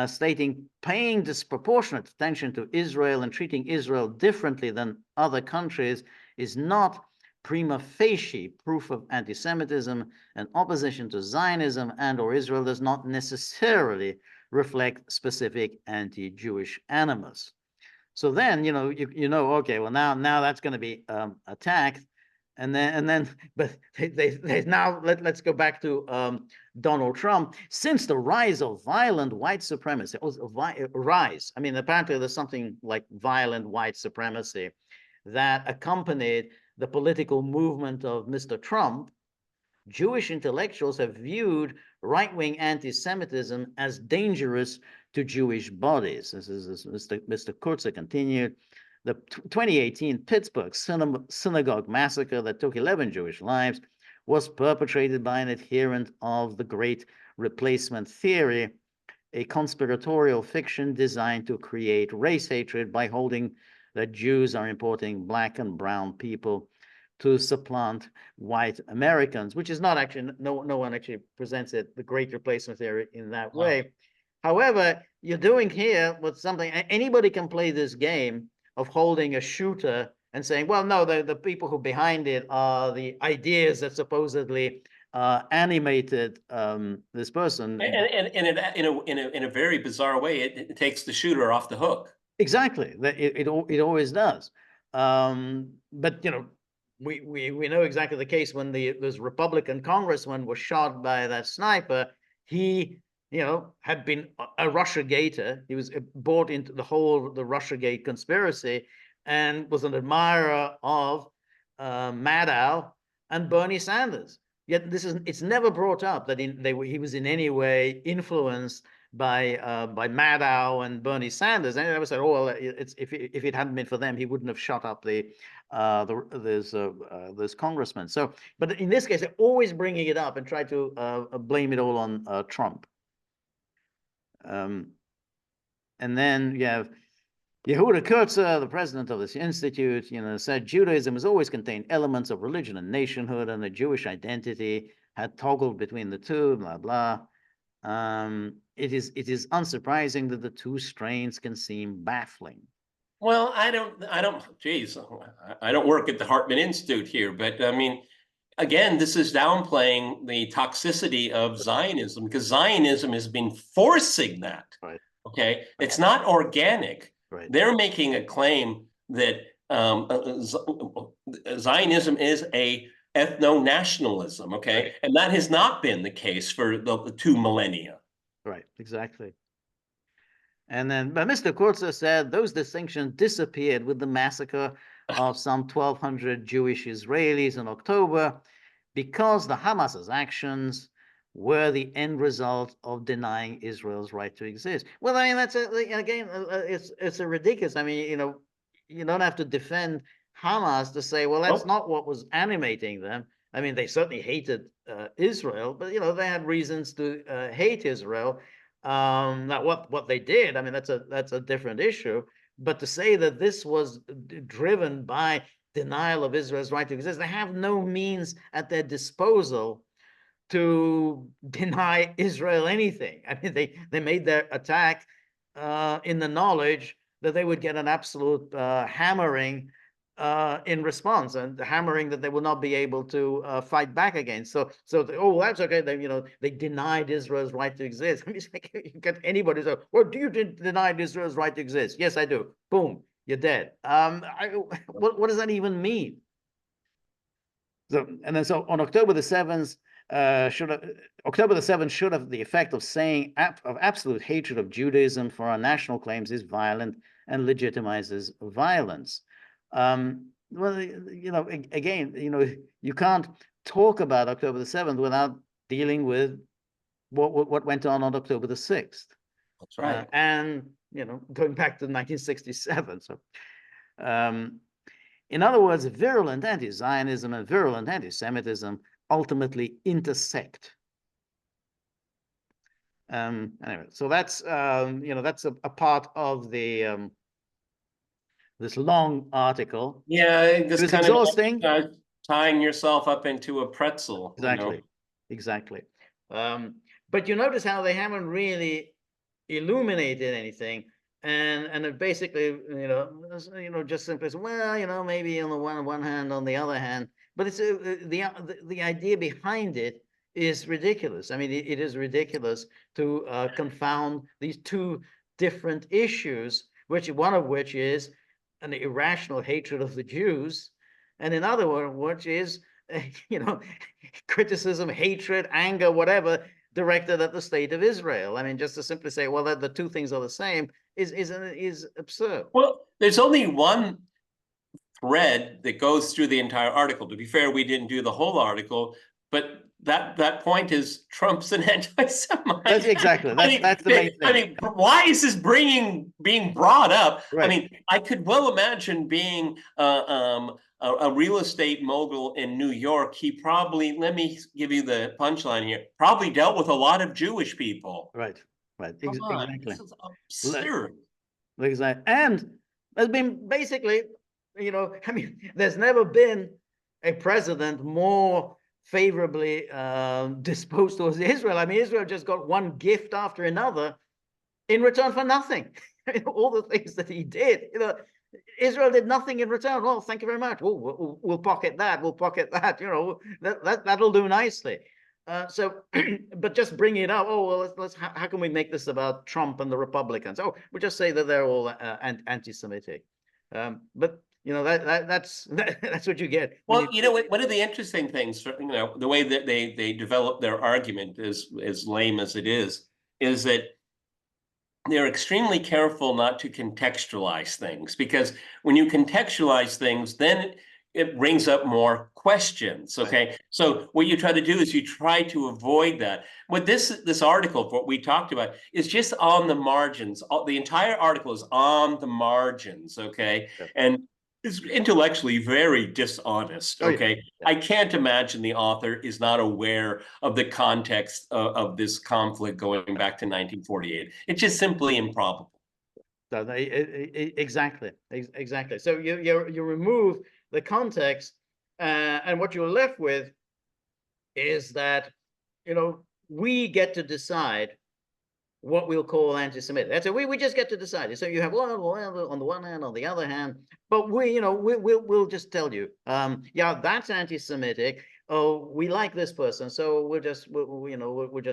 stating paying disproportionate attention to Israel and treating Israel differently than other countries is not prima facie proof of anti-Semitism, and opposition to Zionism and or Israel does not necessarily reflect specific anti-Jewish animus. So then, okay, well now that's going to be attacked, and then, but they now let's go back to Donald Trump. Since the rise of violent white supremacy, rise. I mean, apparently there's something like violent white supremacy that accompanied the political movement of Mr. Trump. Jewish intellectuals have viewed right-wing anti-Semitism as dangerous to Jewish bodies. This is Mr. Kurtzer continued. The 2018 Pittsburgh synagogue massacre that took 11 Jewish lives was perpetrated by an adherent of the Great Replacement theory, a conspiratorial fiction designed to create race hatred by holding that Jews are importing black and brown people to supplant white Americans, which is not actually, no one actually presents it, the Great Replacement theory, in that way. However, you're doing here with something, anybody can play this game of holding a shooter and saying, well, no, the people who behind it are the ideas that supposedly animated this person. And in a very bizarre way, it takes the shooter off the hook. Exactly, it always does. But we know exactly the case when this Republican congressman was shot by that sniper. He had been a Russiagator. He was bought into the Russiagate conspiracy and was an admirer of Maddow and Bernie Sanders. Yet it's never brought up that he was in any way influenced by Maddow and Bernie Sanders. And I never said, oh, well, if it hadn't been for them, he wouldn't have shot up this congressman. So, but in this case, they're always bringing it up and try to blame it all on Trump. And then you have Yehuda Kurtzer, the president of this institute, said Judaism has always contained elements of religion and nationhood, and the Jewish identity had toggled between the two, blah, blah. It is unsurprising that the two strains can seem baffling. Well, I don't work at the Hartman Institute here, but I mean, again, this is downplaying the toxicity of Zionism, because Zionism has been forcing that. Right. Okay, it's not organic. Right. They're making a claim that Zionism is a ethno-nationalism, okay? Right. And that has not been the case for the 2 millennia. Right, exactly. And then, but Mr. Kurtzer said those distinctions disappeared with the massacre of some 1,200 Jewish Israelis in October, because the Hamas's actions were the end result of denying Israel's right to exist. Well, I mean, that's it's a ridiculous. I mean, you don't have to defend Hamas to say, well, that's not what was animating them. I mean, they certainly hated Israel, but they had reasons to hate Israel. Now, what they did, I mean, that's a different issue. But to say that this was driven by denial of Israel's right to exist, they have no means at their disposal to deny Israel anything. I mean, they made their attack in the knowledge that they would get an absolute hammering in response, and the hammering that they will not be able to fight back against. So oh, that's okay. They denied Israel's right to exist. I mean, you get anybody say, well, do you deny Israel's right to exist? Yes, I do. Boom, you're dead. What does that even mean? So on October the 7th, October the 7th should have the effect of saying of absolute hatred of Judaism for our national claims is violent and legitimizes violence. Well, again, you can't talk about October the 7th without dealing with what went on October the 6th. That's right. And going back to 1967. So, in other words, virulent anti-Zionism and virulent anti-Semitism ultimately intersect. Anyway, so that's that's a part of the this long article. Yeah, It this was kind of exhausting. tying yourself up into a pretzel. Exactly, exactly. But you notice how they haven't really illuminated anything, and it basically just simply says, well, maybe on the one hand, on the other hand, but it's the idea behind it is ridiculous. I mean, it is ridiculous to confound these two different issues, one of which is an irrational hatred of the Jews, and another one which is criticism, hatred, anger, whatever, directed at the state of Israel. I mean, just to simply say, well, the two things are the same is absurd. Well, there's only one thread that goes through the entire article. To be fair, we didn't do the whole article, but that point is Trump's an anti-Semite. That's exactly that's the main thing. I mean, why is this being brought up? Right. I mean, I could well imagine being a real estate mogul in New York. He probably, let me give you the punchline here, probably dealt with a lot of Jewish people. Right. Exactly. This is absurd. Exactly. And there's been basically, I mean, there's never been a president more favorably disposed towards Israel. I mean, Israel just got one gift after another in return for nothing. All the things that he did, Israel did nothing in return. Well, thank you very much. We'll pocket that. We'll pocket that. That'll do nicely. But just bring it up. Oh, well, let's how can we make this about Trump and the Republicans? Oh, we'll just say that they're all anti-Semitic. But that's what you get. Well, one of the interesting things, the way that they develop their argument, as lame as it is that they're extremely careful not to contextualize things, because when you contextualize things, then it brings up more questions. Okay, right. So what you try to do is you try to avoid that. What this article, what we talked about, is just on the margins. The entire article is on the margins. Okay, yeah. And it's intellectually very dishonest. Okay, oh, yeah. I can't imagine the author is not aware of the context of this conflict going back to 1948. It's just simply improbable. So exactly. So you remove the context, and what you're left with is that we get to decide what we'll call anti-Semitic. That's it. We just get to decide. So you have on the one hand, on the other hand, but we'll just tell you, yeah, that's anti-Semitic. Oh, we like this person, so we'll just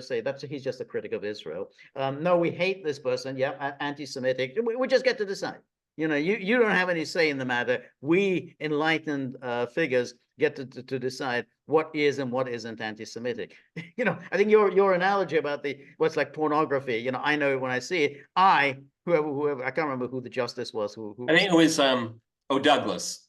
say he's just a critic of Israel. No, we hate this person. Yeah, anti-Semitic. We just get to decide. You don't have any say in the matter. We enlightened figures get to decide what is and what isn't anti-Semitic. I think your analogy about what's like pornography. I know when I see it. Whoever I can't remember who the justice was. Who I think it was Douglas.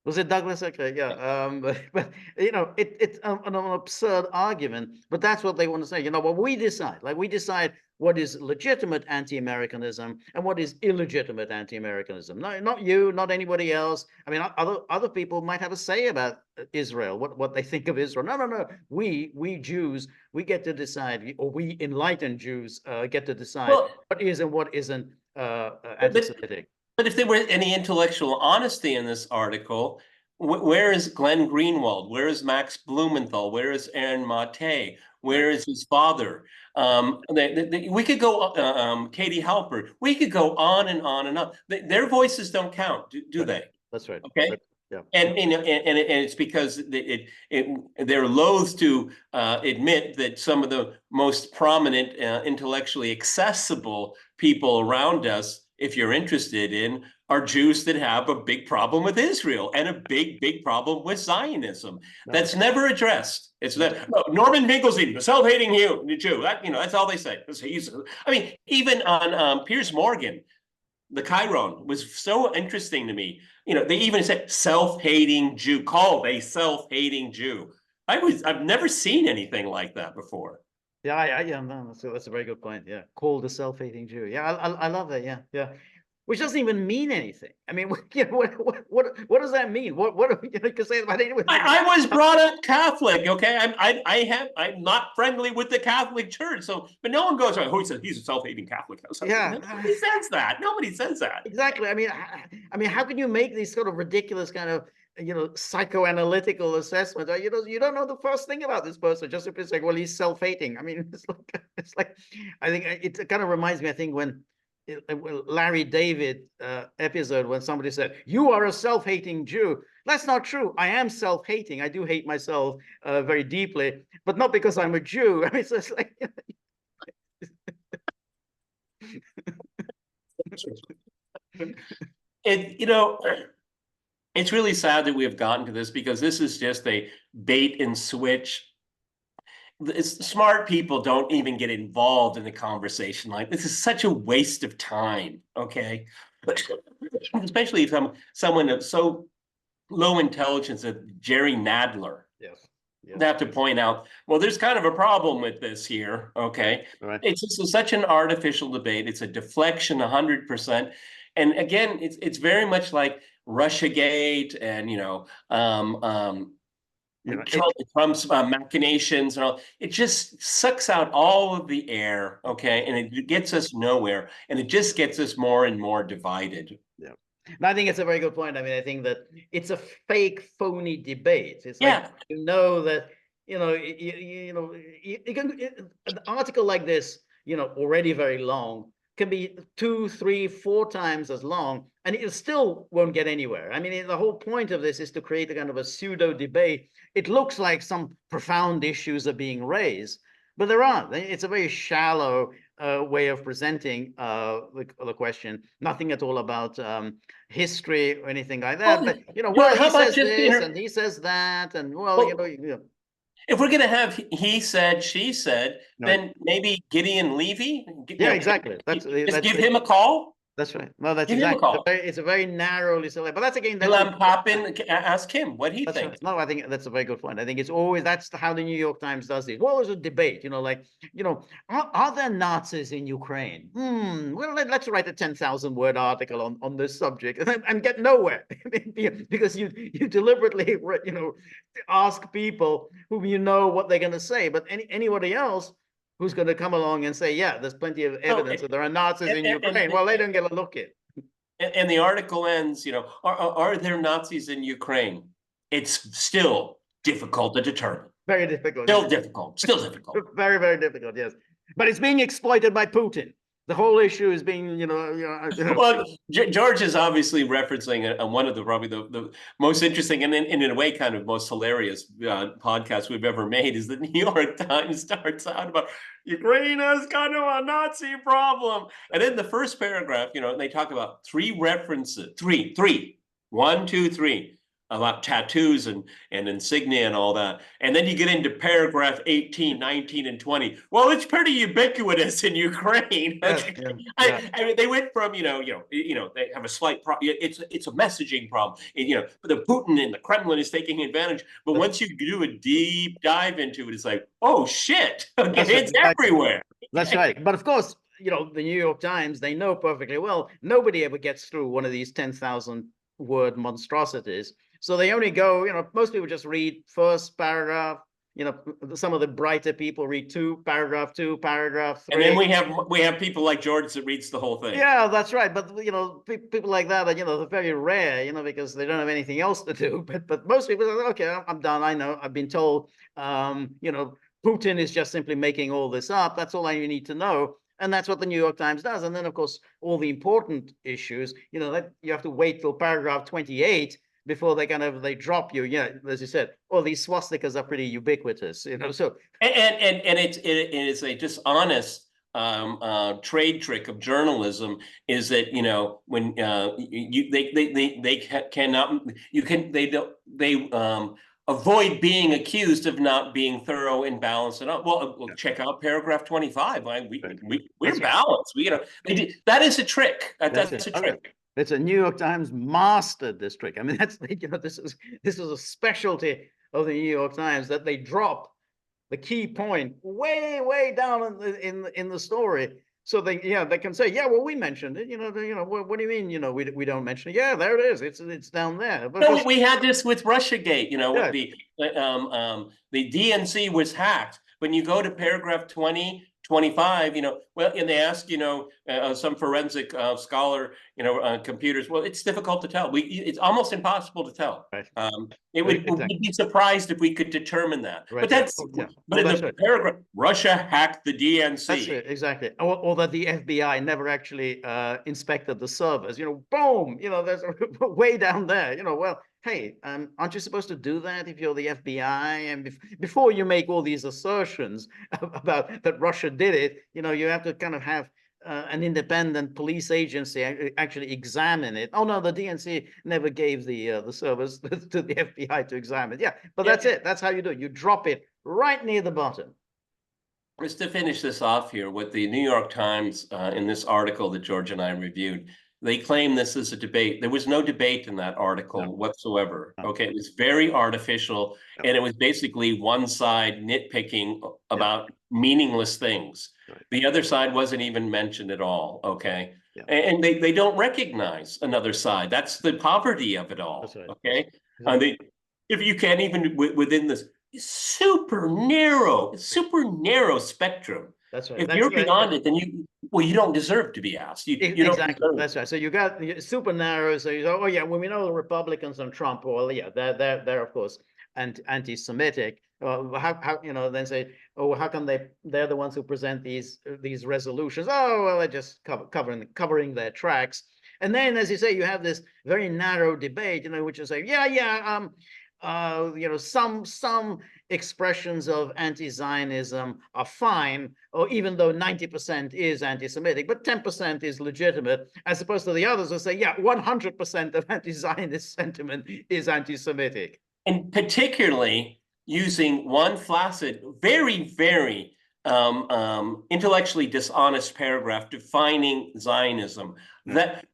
Was it Douglas? Okay, yeah. But it's an absurd argument. But that's what they want to say. Well, we decide. Like we decide what is legitimate anti-Americanism and what is illegitimate anti-Americanism. No, not you, not anybody else. I mean, other people might have a say about Israel, what they think of Israel. No. We Jews, we get to decide, or we enlightened Jews get to decide what is and what isn't anti-Semitic. But if there were any intellectual honesty in this article, where is Glenn Greenwald? Where is Max Blumenthal? Where is Aaron Mate? Where is his father? We could go, Katie Halper. We could go on and on and on. Their voices don't count, do they? That's right. Okay. Yeah. And it's because they're loath to admit that some of the most prominent, intellectually accessible people around us, if you're interested in, are Jews that have a big problem with Israel and a big problem with Zionism. That's never addressed. It's not Norman Finkelstein, the self-hating Jew. That's all they say. I mean, even on Piers Morgan, the Chiron was so interesting to me. They even said self-hating Jew, called a self-hating Jew. I've never seen anything like that before. Yeah, no, that's a very good point. Yeah, called a self-hating Jew. Yeah, I love that. Yeah. which doesn't even mean anything. I mean, what does that mean? What you can say about anyone? I was brought up Catholic, okay? I'm not friendly with the Catholic Church, so but no one goes, oh, he said he's a self-hating Catholic. Yeah, nobody says that. Nobody says that. Exactly. I mean, how can you make these sort of ridiculous kind of psychoanalytical assessments? You don't know the first thing about this person. Just if it's like, well, he's self-hating. I mean, it's like I think it kind of reminds me. I think when Larry David episode when somebody said, "You are a self-hating Jew." That's not true. I am self-hating. I do hate myself very deeply, but not because I'm a Jew. I mean, it's just like. It's really sad that we have gotten to this because this is just a bait and switch. Smart people don't even get involved in the conversation. Like, this is such a waste of time, okay? Especially if someone of so low intelligence as Jerry Nadler. Yes. They have to point out, well, there's kind of a problem with this here, okay? Right. It's just such an artificial debate. It's a deflection 100%. And again, it's very much like Russiagate and, Trump's machinations and all. It just sucks out all of the air, okay? And it gets us nowhere. And it just gets us more and more divided. Yeah. I think it's a very good point. I mean, I think that it's a fake, phony debate. It's like, that, an article like this, already very long, can be 2, 3, 4 times as long, and it still won't get anywhere. I mean, the whole point of this is to create a kind of a pseudo debate. It looks like some profound issues are being raised, but there aren't. It's a very shallow way of presenting the question. Nothing at all about history or anything like that. But he says this and he says that, and if we're going to have he said, she said, then maybe Gideon Levy. Exactly. Let's give him a call. That's right. No, that's exactly. It's a very narrowly selected, but that's again. Pop in, ask him what he thinks. Right. No, I think that's a very good point. I think it's always that's how the New York Times does it. What was a debate? Are there Nazis in Ukraine? Well, let's write a 10,000-word article on this subject and get nowhere because you deliberately ask people whom you know what they're going to say, but anybody else who's going to come along and say, yeah, there's plenty of evidence that there are Nazis in Ukraine. Well, they don't get a look at. And the article ends, are there Nazis in Ukraine? It's still difficult to determine. Very difficult. Still difficult. Very, very difficult, yes. But it's being exploited by Putin. The whole issue is being, Well, George is obviously referencing one of probably the most interesting and in a way kind of most hilarious podcasts we've ever made is the New York Times starts out about Ukraine has kind of a Nazi problem. And in the first paragraph, they talk about 3 references, 1, 2, 3. About tattoos and insignia and all that. And then you get into paragraph 18, 19, and 20. Well, it's pretty ubiquitous in Ukraine. I mean, they went from, they have a slight problem. It's a messaging problem. The Putin and the Kremlin is taking advantage. But once you do a deep dive into it, it's like, oh, shit. It's everywhere. That's right. But of course, the New York Times, they know perfectly well, nobody ever gets through one of these 10,000-word monstrosities. So they only go, most people just read first paragraph. Some of the brighter people read paragraph 2, paragraph 3. And then we have people like George that reads the whole thing. Yeah, that's right. But people like that are they're very rare, because they don't have anything else to do. But most people are okay. I'm done. I know. I've been told. Putin is just simply making all this up. That's all I need to know. And that's what the New York Times does. And then, of course, all the important issues, that you have to wait till paragraph 28 before they drop you. As you said, these swastikas are pretty ubiquitous, so. And it is a dishonest trade trick of journalism is that, when they avoid being accused of not being thorough and balanced enough. Well, check out paragraph 25. We're balanced. That is a trick. That's a trick. It's a New York Times mastered this trick. I mean, that's this is a specialty of the New York Times, that they drop the key point way down in the story, So they, yeah, they can say, yeah, well, we mentioned it. What do you mean? We don't mention it. Yeah, there it is. It's down there. No, Because we had this with Russiagate. yeah, The DNC was hacked. When you go to paragraph 20, 25, well, and they ask, some forensic scholar, computers. Well, it's difficult to tell. It's almost impossible to tell. right. We'd be surprised if we could determine that. Right. But Yeah. that's, Yeah. but Well, in that's the right. paragraph, Russia hacked the That's DNC. it, exactly. Or that the FBI never actually inspected the servers. Boom. There's way down there. Well, hey, aren't you supposed to do that if you're the FBI? And before you make all these assertions about that Russia did it, you have to kind of have an independent police agency actually examine it. Oh no, the DNC never gave the servers to the FBI to examine. Yeah, but that's it. That's how you do it. You drop it right near the bottom. Just to finish this off here, with the New York Times, in this article that George and I reviewed, they claim this is a debate. There was no debate in that article whatsoever. Okay, it was very artificial, and it was basically one side nitpicking about meaningless things. Right. The other side wasn't even mentioned at all. Okay, and they don't recognize another side. That's the poverty of it all. Right. Okay, if you can't even within this super narrow spectrum. That's right. If you're beyond it, then you don't deserve to be asked. You exactly. Don't That's right. So you got super narrow. So you go, oh yeah, well, we know the Republicans and Trump. Well, yeah, they're of course anti-Semitic. How then say, oh, how come they're the ones who present these resolutions? Oh well, they're just covering their tracks. And then, as you say, you have this very narrow debate, which is like, some expressions of anti-Zionism are fine, or even though 90% is anti-Semitic, but 10% is legitimate, as opposed to the others who say, yeah, 100% of anti-Zionist sentiment is anti-Semitic. And particularly using one flaccid, very, very intellectually dishonest paragraph defining Zionism. That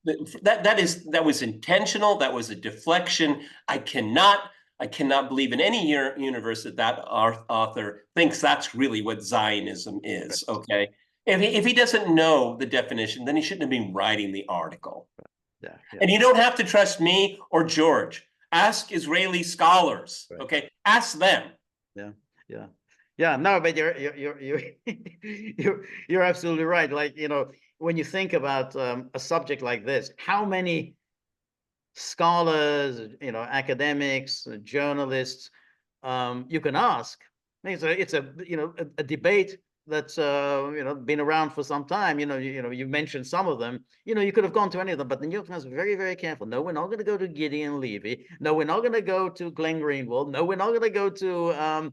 was intentional. That was a deflection. I cannot believe in any universe that our author thinks that's really what Zionism is. Okay, if he doesn't know the definition, then he shouldn't have been writing the article. Yeah. And you don't have to trust me or George. Ask Israeli scholars. Right. Okay, ask them. Yeah. No, but you're absolutely right. Like, when you think about a subject like this, how many scholars, academics, journalists, you can ask. It's a debate that's been around for some time. You mentioned some of them. You could have gone to any of them, but the New York Times is very, very careful. No, we're not going to go to Gideon Levy. No, we're not going to go to Glenn Greenwald. No, we're not going to go to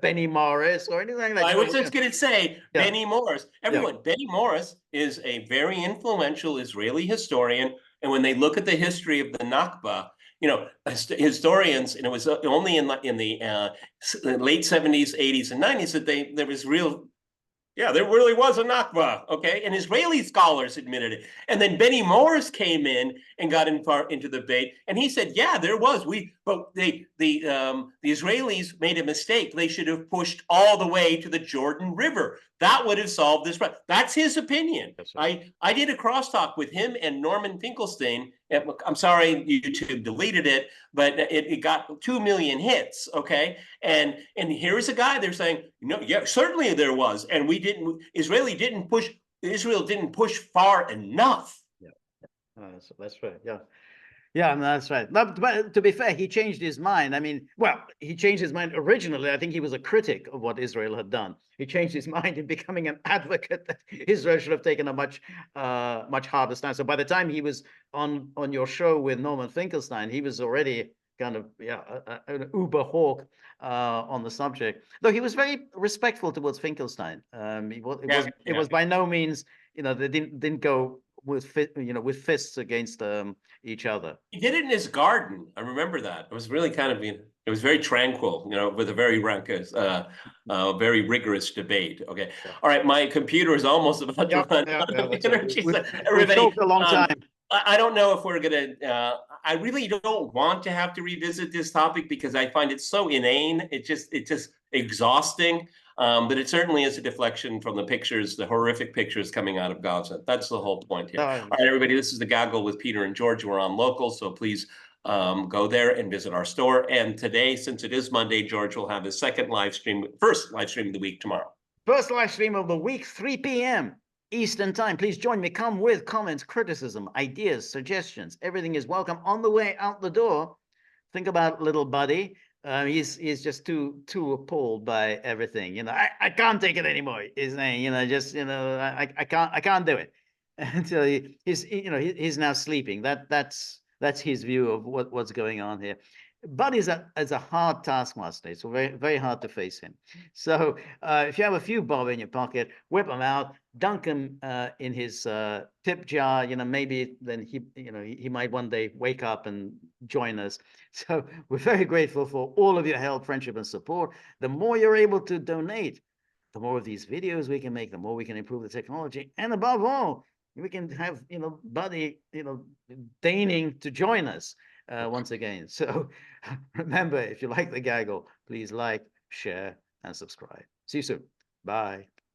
Benny Morris or anything like that. I was just going to say Benny Morris. Everyone, Benny Morris is a very influential Israeli historian. And when they look at the history of the Nakba, historians, and it was only in the late 70s, 80s, and 90s that there was real. Yeah, there really was a Nakba, okay? And Israeli scholars admitted it. And then Benny Morris came in and got into the debate, and he said, yeah, there was. But the Israelis made a mistake. They should have pushed all the way to the Jordan River. That would have solved this problem. That's his opinion. Right. I did a crosstalk with him and Norman Finkelstein. I'm sorry, YouTube deleted it, but it got 2 million hits, okay? And here is a guy, they're saying, yeah, certainly there was. And Israel didn't push far enough. Yeah, that's right, yeah. Yeah, that's right. But to be fair, he changed his mind. I mean, well, he changed his mind originally. I think he was a critic of what Israel had done. He changed his mind in becoming an advocate that Israel should have taken a much harder stance. So by the time he was on your show with Norman Finkelstein, he was already kind of an uber hawk on the subject. Though he was very respectful towards Finkelstein. It was by no means, they didn't go with fists against each other. He did it in his garden. I remember that. It was really kind of, it was very tranquil, with a very very rigorous debate. Okay. All right. My computer is almost about to run out of energy. We've talked a long time. I don't know if we're going to, I really don't want to have to revisit this topic because I find it so inane. It's just exhausting. But it certainly is a deflection from the pictures, the horrific pictures coming out of Gaza. That's the whole point here. All right, everybody, this is The Gaggle with Peter and George. We're on local, so please go there and visit our store. And today, since it is Monday, George will have his first live stream of the week tomorrow. First live stream of the week, 3 p.m. Eastern time. Please join me. Come with comments, criticism, ideas, suggestions. Everything is welcome. On the way out the door, think about little buddy. He's just too appalled by everything. You know, I can't take it anymore. He's saying, you know, just, you know, I can't do it until he's now sleeping. That's his view of what's going on here. Buddy's a hard taskmaster. It's very, very hard to face him. So if you have a few bob in your pocket, whip them out, dunk him in his tip jar. You know, maybe then he might one day wake up and join us. So we're very grateful for all of your help, friendship, and support. The more you're able to donate, the more of these videos we can make, the more we can improve the technology, and above all, we can have Buddy deigning to join us once again. So remember, if you like The Gaggle, please like, share, and subscribe. See you soon. Bye.